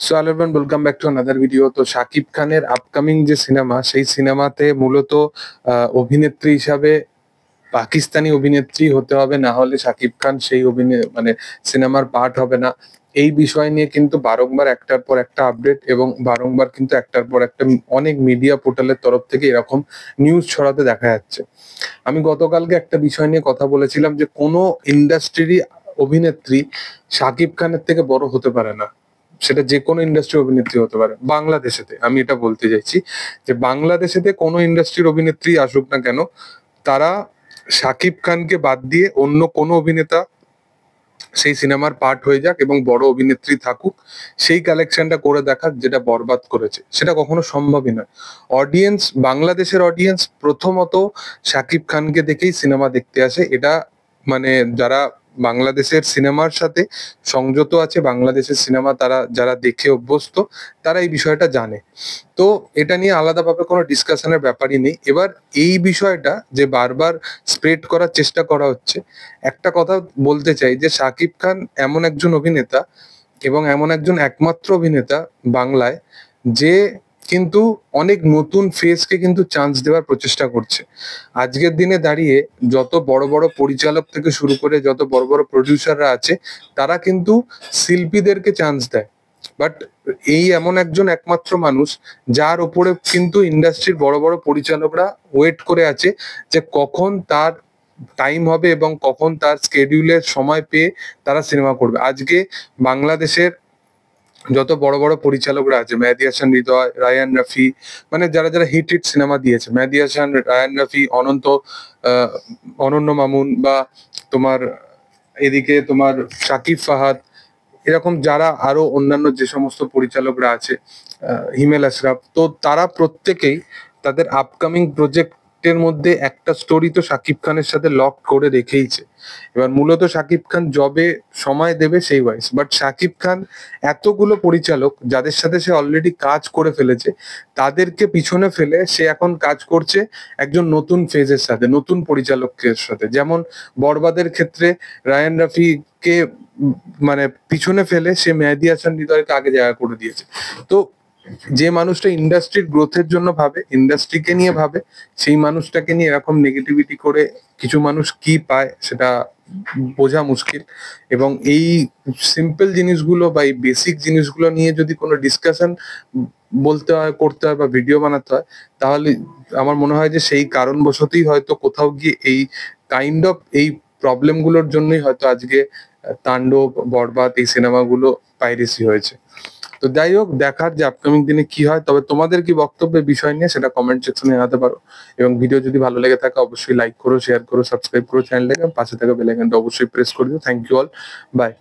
So hello everyone, welcome back to another video. তো শাকিব খানের upcoming যে সিনেমা, সেই সিনেমাতে মূলত অভিনেত্রী হিসাবে পাকিস্তানি অভিনেত্রী হতে হবে, না হলে শাকিব খান সেই অভিনয় মানে সিনেমার পার্ট হবে না। এই বিষয় নিয়ে কিন্তু বারংবার একটার পর একটা আপডেট এবং বারংবার কিন্তু একটার পর একটা অনেক মিডিয়া পোর্টালের তরফ থেকে এরকম নিউজ ছড়াতে দেখা যাচ্ছে। আমি গতকালকে একটা বিষয় নিয়ে কথা বলেছিলাম যে কোনো ইন্ডাস্ট্রিরই অভিনেত্রী শাকিব খানের থেকে বড় হতে পারে না। সেটা যে কোনো ইন্ডাস্ট্রি অভিনেত্রী হতে পারে। বাংলাদেশেতে আমি এটা বলতে চাইছি যে বাংলাদেশেতে কোনো ইন্ডাস্ট্রির অভিনেত্রী আসুক না কেন, তারা শাকিব খানকে বাদ দিয়ে অন্য কোনো অভিনেতা সেই সিনেমার পার্ট হয়ে যাক এবং বড় অভিনেত্রী থাকুক, সেই কালেকশনটা করে দেখাক যেটা বরবাদ করেছে, সেটা কখনো সম্ভবই নয়। অডিয়েন্স, বাংলাদেশের অডিয়েন্স প্রথমত শাকিব খানকে দেখেই সিনেমা দেখতে আসে। এটা মানে যারা বাংলাদেশের সিনেমার সাথে সংযত আছে, বাংলাদেশের সিনেমা তারা যারা দেখে অভ্যস্ত, তারা এই বিষয়টা জানে। তো এটা নিয়ে আলাদাভাবে কোনো ডিসকাশনের ব্যাপারই নেই। এবার এই বিষয়টা যে বারবার স্প্রেড করার চেষ্টা করা হচ্ছে, একটা কথা বলতে চাই যে শাকিব খান এমন একজন অভিনেতা এবং এমন একজন একমাত্র অভিনেতা বাংলায়, যে কিন্তু অনেক নতুন ফেসকে কিন্তু চান্স দেওয়ার প্রচেষ্টা করছে। আজকের দিনে দাঁড়িয়ে যত বড় বড় পরিচালক থেকে শুরু করে যত বড় বড় প্রডিউসাররা আছে, তারা কিন্তু শিল্পীদেরকে চান্স দেয়। বাট এই এমন একজন একমাত্র মানুষ যার ওপরে কিন্তু ইন্ডাস্ট্রির বড় বড় পরিচালকরা ওয়েট করে আছে যে কখন তার টাইম হবে এবং কখন তার স্কেডিউলের সময় পেয়ে তারা সিনেমা করবে। আজকে বাংলাদেশের যত বড় বড় পরিচালকরা আছে, মেহেদী হাসান হৃদয়, রায়ান রাফি, মানে যারা যারা হিট হিট সিনেমা দিয়েছে, মেহেদী হাসান, রায়ান রাফি, অনন্য মামুন, বা তোমার এদিকে তোমার শাকিব ফাহাদ, এরকম যারা আরো অন্যান্য যে সমস্ত পরিচালকরা আছে, হিমেল আশরাফ, তো তারা প্রত্যেকেই তাদের আপকামিং প্রজেক্টের মধ্যে একটা স্টোরি তো শাকিব খানের সাথে লক করে রেখেইছে। এবার মূলত শাকিব খান জবে সময় দেবে সেই ওয়াইজ, বাট শাকিব খান এতগুলো পরিচালক যাদের সাথে সে অলরেডি কাজ করে ফেলেছে, তাদেরকে পিছনে ফেলে সে এখন কাজ করছে একজন নতুন ফেজের সাথে, নতুন পরিচালকের সাথে। যেমন বরবাদের ক্ষেত্রে রায়ান রাফিকে মানে পিছনে ফেলে সে মেহেদী হাসান হৃদয়কে আগে জায়গা করে দিয়েছে। তো যে মানুষটা ইন্ডাস্ট্রির গ্রোথের জন্য ভাবে, ইন্ডাস্ট্রিকে নিয়ে ভাবে, সেই মানুষটাকে নিয়ে এরকম নেগেটিভিটি করে কিছু মানুষ কি পায় সেটা বোঝা মুশকিল। এবং এই সিম্পল জিনিসগুলো বা এই বেসিক জিনিসগুলো নিয়ে যদি কোনো ডিসকাশন বলতে হয়, করতে হয় বা ভিডিও বানাতে হয়, তাহলে আমার মনে হয় যে সেই কারণবশতই হয়তো কোথাও গিয়ে এই কাইন্ড অফ এই প্রবলেমগুলোর জন্যই হয়তো আজকে তাণ্ডব, বরবাদ এই সিনেমাগুলো পাইরেসি হয়েছে। তো যাই হোক, দেখার যে আপকামিং দিনে কি হয়। তবে তোমাদের কি বক্তব্য বিষয় নিয়ে সেটা কমেন্ট সেকশনে জানাতে পারো। এবং ভিডিও যদি ভালো লেগে থাকে অবশ্যই লাইক করো, শেয়ার করো, সাবস্ক্রাইব করো চ্যানেলটাকে, পাশে থাকা বেল আইকনটা অবশ্যই প্রেস করে দিও। Thank you all, by.